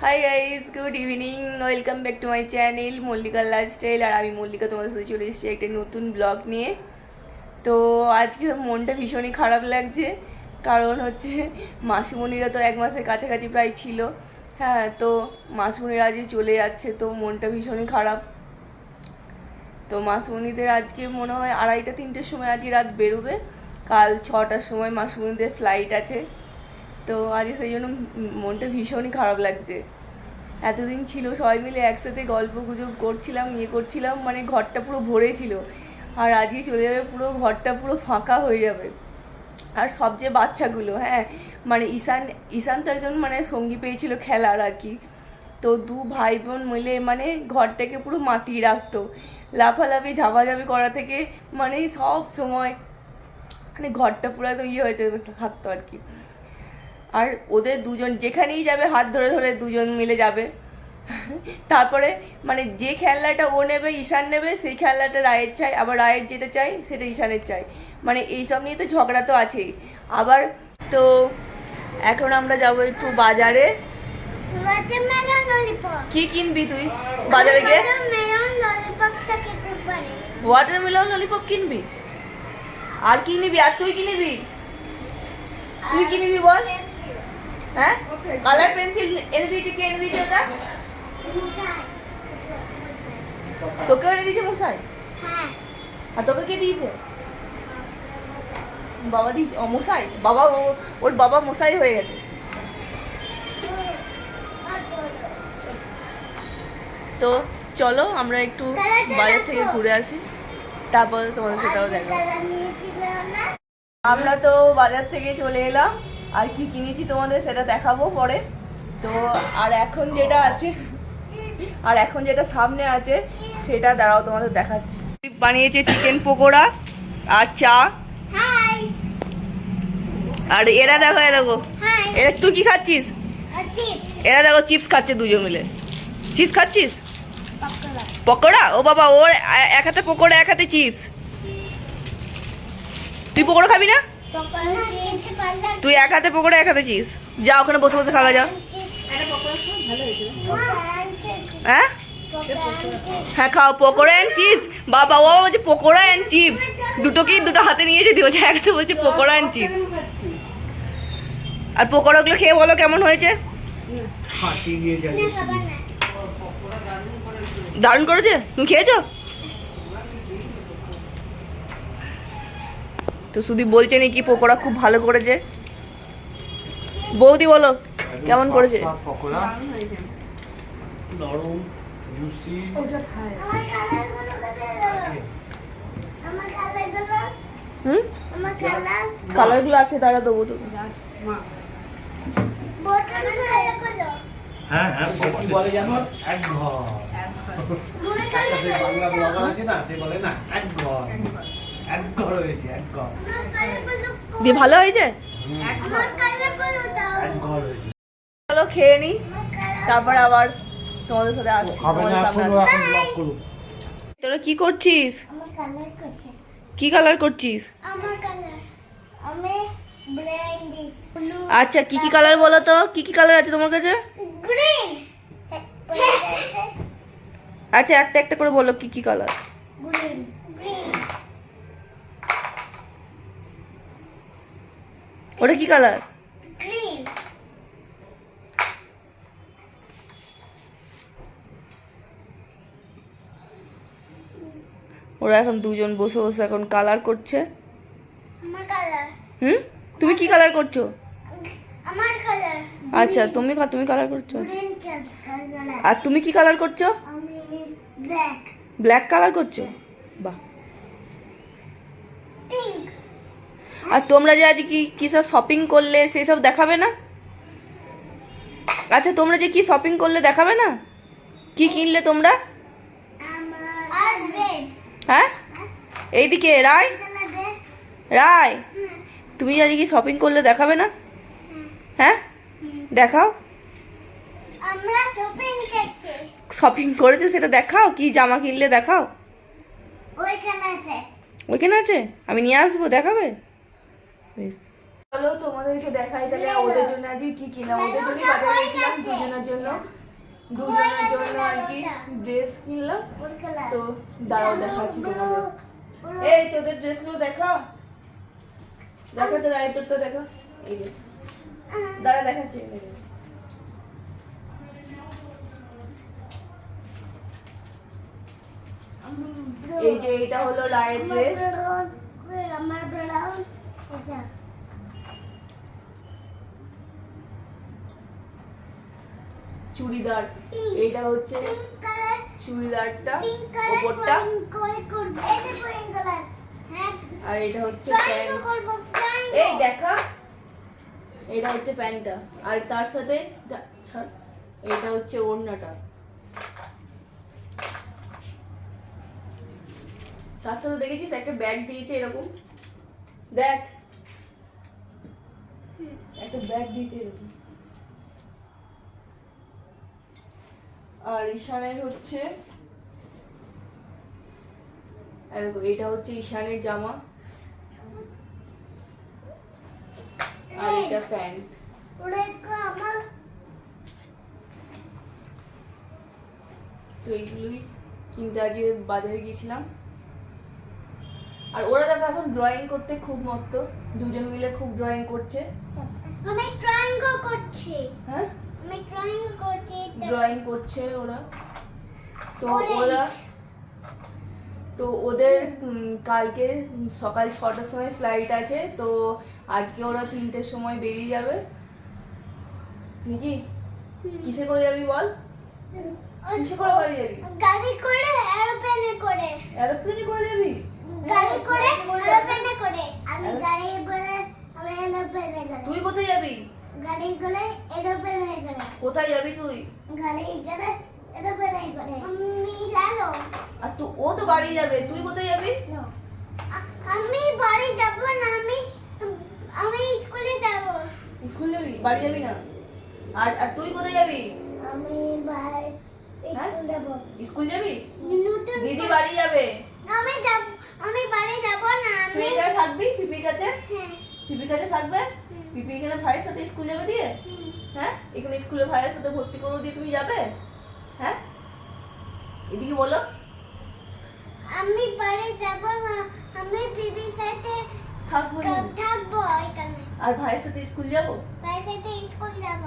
High guys, good evening, welcome back to my channel মল্লিকার lifestyle. আর আমি মল্লিকা তোমাদের সাথে চলে এসেছি একটা নতুন ব্লগ নিয়ে। তো আজকে মনটা ভীষণই খারাপ লাগছে, কারণ হচ্ছে মাসি মনিরা তো 1 মাসের কাছাকাছি প্রায় ছিল। হ্যাঁ, তো মাসি মনিরা আজকে চলে যাচ্ছে, তো মনটা ভীষণই খারাপ। তো মাসুমণিদের আজকে মনে হয় 2:30-3টের সময় আজকে রাত বেরোবে, কাল 6টার সময় মাসুমণিদের ফ্লাইট আছে। তো আজকে সেই জন্য মনটা ভীষণই খারাপ লাগছে। এতদিন ছিল সবাই মিলে একসাথে গল্প গুজব করছিলাম, মানে ঘরটা পুরো ভরে ছিল। আর আজকে চলে যাবে, পুরো ঘরটা পুরো ফাঁকা হয়ে যাবে। আর সবচেয়ে বাচ্চাগুলো, হ্যাঁ মানে ঈশান তো একজন মানে সঙ্গী পেয়েছিল খেলার আর কি। তো 2 ভাই বোন মিলে মানে ঘরটাকে পুরো মাতিয়ে রাখতো, লাফালাফি ঝাপাঝাপি করা থেকে মানে সব সময় মানে ঘরটা পুরো তো হয়েছে থাকতো আর কি। আর ওদের দুজন যেখানেই যাবে হাত ধরে ধরে দুজন মিলে যাবে। তারপরে মানে যে খেলনাটা ও নেবে, ঈশান নেবে, সেই খেলনাটা রায়ের চাই, আবার রায়ের যেটা চাই সেটা ঈশানের চাই। মানে এইসব নিয়ে তো ঝগড়া তো আছেই। আবার তো এখন আমরা যাবো একটু বাজারে। কি কিনবি তুই বাজারে গিয়ে? ওয়াটারমেলন ললিপপ কিনবি? আর কি নিবি? আর তুই কি নিবি? তুই কি নিবি বল? হ্যাঁ, কালার পেন্সিল এনে দিয়েছে। কে এনে দিয়েছে ওটা? তোকে এনে দিয়েছে মশাই? আর তোকে কে দিয়েছে? বাবা দিয়েছে। ও মশাই, বাবা, ওর বাবা মশাই হয়ে গেছে। তো চলো আমরা একটু বাজার থেকে ঘুরে আসি, তারপর তোমাদের সেটাও দেখো। আমরা তো বাজার থেকে চলে এলাম, আর কি কিনেছি তোমাদের সেটা দেখাবো পরে। তো আর এখন যেটা সামনে আছে সেটা দাঁড়াও তোমাদের দেখাচ্ছি। বানিয়েছে চিকেন পকোড়া আর চা। আর এরা দেখো এরা, তুই কি খাচ্ছিস? এরা দেখো চিপস খাচ্ছে, দুজন মিলে চিপস খাচ্ছিস। পকোড়া? ও বাবা, ওর এক হাতে পকোড়া এক হাতে চিপস। তুই পকোড়া খাবি না? তুই এক হাতে পকোড়া এক হাতে চিপস। যা ওখানে বসে বসে খাওয়া যা। হ্যাঁ হ্যাঁ, খাও পকোড়া অ্যান্ড চিপস। বাবা, ও বলছে পকোড়া অ্যান্ড চিপস, দুটো হাতে নিয়েছে, বলছে একটা বলছে পকোড়া অ্যান্ড চিপস। আর পকোড়াগুলো খেয়ে বলো কেমন হয়েছে? দারুণ করেছে। তুমি খেয়েছো? তো শুধু বলছে নাকি পকোড়া খুব ভালো করেছে। বৌদি বলো কেমন করেছে? কালার গুলো আছে, তারা দেবো তো। হ্যাঁ হ্যাঁ, বলে জানো এক ঘর। বাংলা ব্লগার আছে না, সে বলে না এক ঘর, এক ঘর হয়েছে, এক ঘর দিয়ে ভালো হয়েছে। এক ঘর হয়েছে। চলো খেয়ে নি, তারপর আবার তোমাদের সাথে আসছি, তোমাদের সামনে আসছি। তোরা কি করছিস? কি কালার করছিস? আচ্ছা, কি কি কালার বলো তো? কি কি কালার আছে তোমার কাছে? আচ্ছা, একটা একটা করে বলো কি কি কালার। ওটা কি কালার? ওরা এখন দুজন বসে বসে এখন কালার করছে। তুমি কি কালার করছো? আচ্ছা, তুমি কালার করছো। আর তুমি কি কালার করছো? ব্ল্যাক কালার করছো, বাহ। আর তোমরা যে আজ কি সব শপিং করলে সেসব দেখাবে না? আচ্ছা, তোমরা যে কি শপিং করলে দেখাবে না? কি কিনলে তোমরা? হ্যাঁ, এইদিকে রায়, তুমি আজ কি শপিং করলে দেখাবে না? হ্যাঁ দেখাও। শপিং করেছো সেটা দেখাও, কি জামা কিনলে দেখাও। ওইখানে আছে, আমি নিয়ে আসবো, দেখাবে। চলো তোমাদেরকে দেখাই তাহলে ওদের জন্য আজকে কি কিনলাম। ওদের জন্যই বাজারে গেছিলাম, দুজনের জন্য। দুজনের জন্য আর কি ড্রেস কিনলাম। তো দাঁড়াও দেখাচ্ছি তোমাদের। এই তোদের ড্রেসগুলো দেখা দেখা তোর আয় তোরটা দেখা। এই যে দাঁড়া দেখাচ্ছি। এই যে এটা হলো রায়ের ড্রেস। চুড়িদার, এটা হচ্ছে চুড়িদারটা ওপরটা, আর এটা হচ্ছে প্যান্ট। এই দেখা, এটা হচ্ছে প্যান্টটা, আর তার সাথে ছাড়, এটা হচ্ছে ওড়নাটা। তার সাথে দেখেছিস একটা ব্যাগ দিয়েছে এরকম, দেখ একটা ব্যাগ দিয়েছে এরকম। আর ঈশানের হচ্ছে দেখো, এটা হচ্ছে ঈশানের জামা, আর এটা প্যান্ট। তো এইগুলোই কিনতে আজকে বাজারে গিয়েছিলাম। আর ওরা দেখো এখন ড্রয়িং করতে খুব মত্ত, দুজন মিলে খুব ড্রয়িং করছে। আমি ড্রয়িং করছি। হ্যাঁ আমি ড্রয়িং করছি। ড্রয়িং করছে ওরা। তো ওদের কালকে সকাল 6টার সময় ফ্লাইট আছে। তো আজকে ওরা 3টের সময় বেরিয়ে যাবে নাকি? কিসে করে যাবি বল? কিসে করে বাড়ি যাবি? গাড়ি করে, এরোপ্লেনে করে। এরোপ্লেনে করে যাবি? গাড়ি করে, এরোপ্লেনে করে। আমি গাড়ি করে, আমি এরোপ্লেনে করে। তুই কোথায় যাবি? গাড়ি করে, এরোপ্লেনে করে। কোথায় যাবি তুই? গাড়ি করে, এরোপ্লেনে করে। আমি জানো। আর ও তো বাড়ি যাবে, তুই কোথায় যাবি? আমি বাড়ি যাব না, আমি স্কুলে যাব। স্কুল যাবি? বাড়ি যাবি না? আর তুই কোথায় যাবি? আমি স্কুল যাব। স্কুল যাবি? দিদি দিদি বাড়ি যাবে। আমি বাড়ি যাব না। তুই এখানে থাকবি পিপির কাছে? হ্যাঁ। পিপির কাছে থাকবে? পিপি এখানে ভাইয়ের সাথে স্কুল যাবে দিয়ে? হ্যাঁ, এখানে স্কুলে ভাইয়ের সাথে ভর্তি করবো দিয়ে তুমি যাবে? হ্যাঁ, এদিকে বলো। আমি বাড়ি যাব না, আমি পিপির সাথে থাকবো থাকবো এখানে। আর ভাইয়ের সাথে স্কুল যাবো? ভাইয়ের সাথে স্কুল যাব।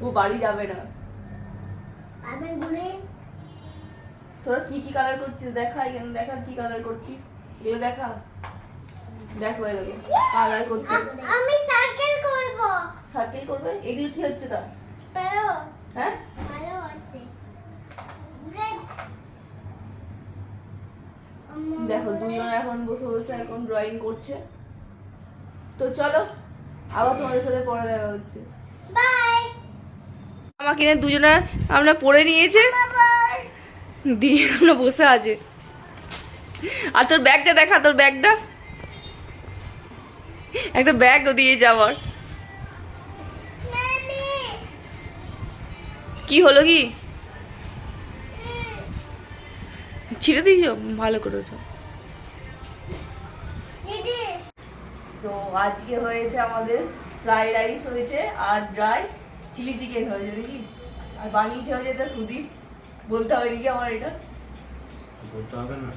ও বাড়ি যাবে না। আমি বলে তোরা কি কি কালার করছিস দেখা, এখানে দেখা কি কালার করছিস, এগুলো দেখা। দেখো এগুলো কালার করছে। আমি সার্কেল করব। সার্কেল করবে? এগুলো কি হচ্ছে তা? ভালো হ্যাঁ ভালো আছে। রেড। দেখো দুজন এখন বসে বসে এখন ড্রয়িং করছে। তো চলো আবার তোমাদের সাথে পরে দেখা হচ্ছে। বাই। জামা কিনে দুজনে আমরা পরে নিয়েছে, দিয়ে এখনো বসে আছে। আর তোর ব্যাগটা দেখা, তোর ব্যাগটা, একটা ব্যাগ দিয়ে যাওয়ার। কি হলো কি? ছিঁড়ে দিয়েছ? ভালো করেছ। দিদি তো আজকে হয়েছে আমাদের ফ্রাইড রাইস হয়েছে, আর ড্রাই চিলি চিকেন হয়েছে নাকি, আর বানিয়েছে হয়েছে এটা সুদীপ। বলতে হবে নাকি আমার এটা? বলতে হবে না।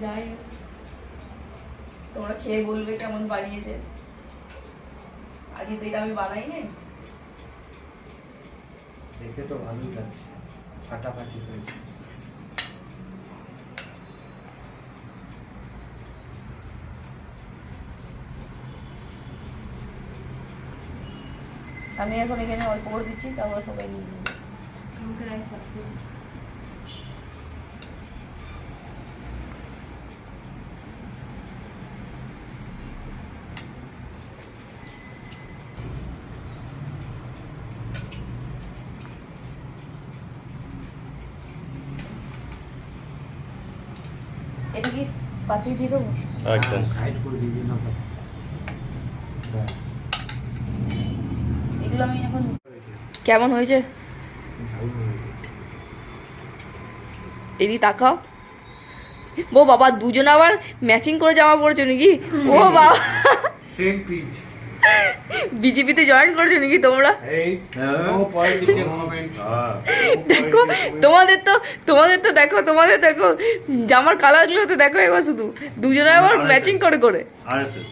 যাই হোক, তোমরা খেয়ে বলবে কেমন বানিয়েছে। আজকে তো এটা আমি বানাই নাই। দেখে তো ভালোই লাগছে, ফাটাফাটি হয়েছে। আমি এখন এখানে অল্প করে দিচ্ছি, তারপরে সবাই নিয়ে নেবে। আমাকে রাইস লাগবে। এটা কি পাতিয়ে দিয়ে দেবো? একদম সাইড করে দিবি না তো। ব্যাস। এগুলো আমি এখন কেমন হয়েছে ভালো হয়েছে। এদিকে তাকাও। ও বাবা, দুজন আবার ম্যাচিং করে জামা পরেছো নাকি? ও বাবা, সেম পিচ। বিজেপিতে জয়েন করেছো নাকি তোমরা? এই নো পলিটিক্যাল কমেন্ট। দেখো তোমাদের তো দেখো জামার কালার গুলো তো দেখো একবার শুধু, দুজনে আবার ম্যাচিং করে করে। আরএসএস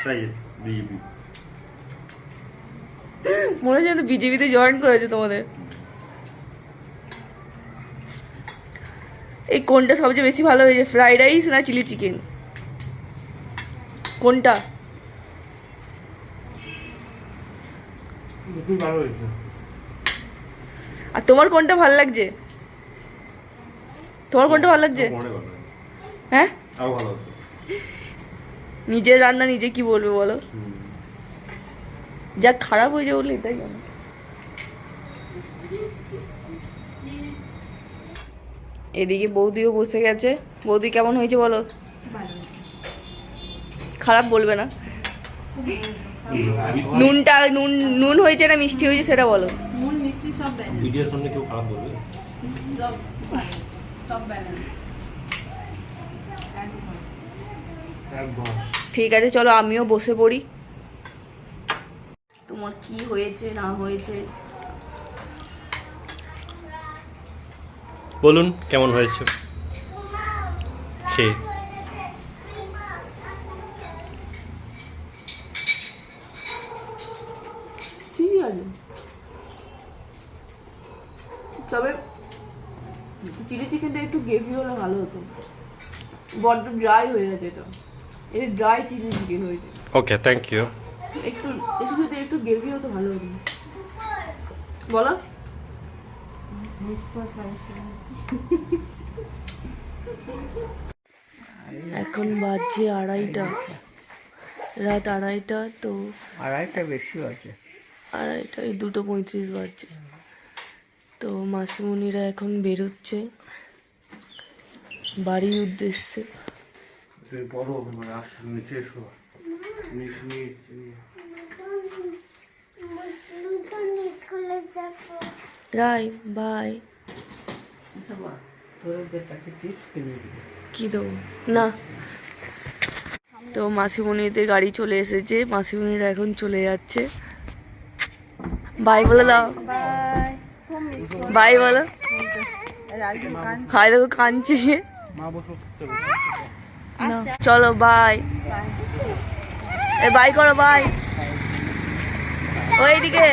তাই বিজেপি মনে হচ্ছে না বিজেপিতে জয়েন করেছে তোমাদের। এই কোনটা সবচেয়ে বেশি ভালো হয়েছে, ফ্রাইড রাইস না চিলি চিকেন, কোনটা? দুটোই ভালো হয়েছে। আর তোমার কোনটা ভালো লাগছে? তোমার কোনটা ভালো লাগছে? মনে করো হ্যাঁ, আরো ভালো হতো। নিজের রান্না নিজে কি বলবে বলো, যা খারাপ হয়েছে বলে এটাই জানো। এদিকে বৌদিও বসে গেছে। বৌদি কেমন হয়েছে বলো? খারাপ বলবে না। নুনটা নুন হয়েছে না মিষ্টি হয়েছে সেটা বলো। ভিডিওর সামনে কেউ খারাপ বলবে? একদম। ঠিক আছে চলো আমিও বসে পড়ি। তোমার কি হয়েছে না হয়েছে বলুন কেমন হয়েছে খেয়ে? ঠিক আছে, তবে চিলি চিকেনটা একটু গ্রেভি হলে ভালো হতো, বড্ড ড্রাই হয়ে গেছে এটা, এটা ড্রাই চিলি চিকেন হয়েছে। Okay thank you. একটু যদি একটু গ্রেভি হতো ভালো হতো। বলো এখন বাজছে 2:30, রাত 2:30, তো 2:30 বেশি আছে। 2:30 2:35 বাজছে। তো মাসি মনিরা এখন বেরোচ্ছে বাড়ির উদ্দেশ্যে। তুই বড় মানে আসছে নিচে এসো। নিচে স্কুলে যাবো। রাই বাই। কি দেবো না। তো মাসিমণিদের গাড়ি চলে এসেছে, মাসিমণিরা এখন চলে যাচ্ছে। বাই বলে দাও, বাই বলো। খাই দেখো কাঁদছে। মা বসো চলো। না, চলো বাই। বাই করো, বাই। ওইদিকে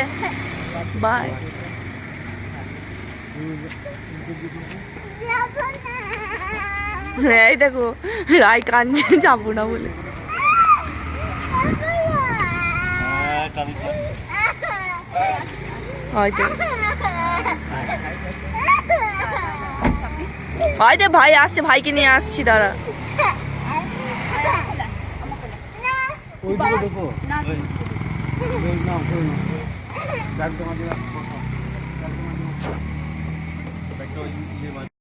বাই। এই দেখো রাই কাঁদছে যাবো না বলে। হয়তো হয়তো ভাই আসছে, ভাইকে নিয়ে আসছি, দাঁড়া। ওইদিকে দেখো না না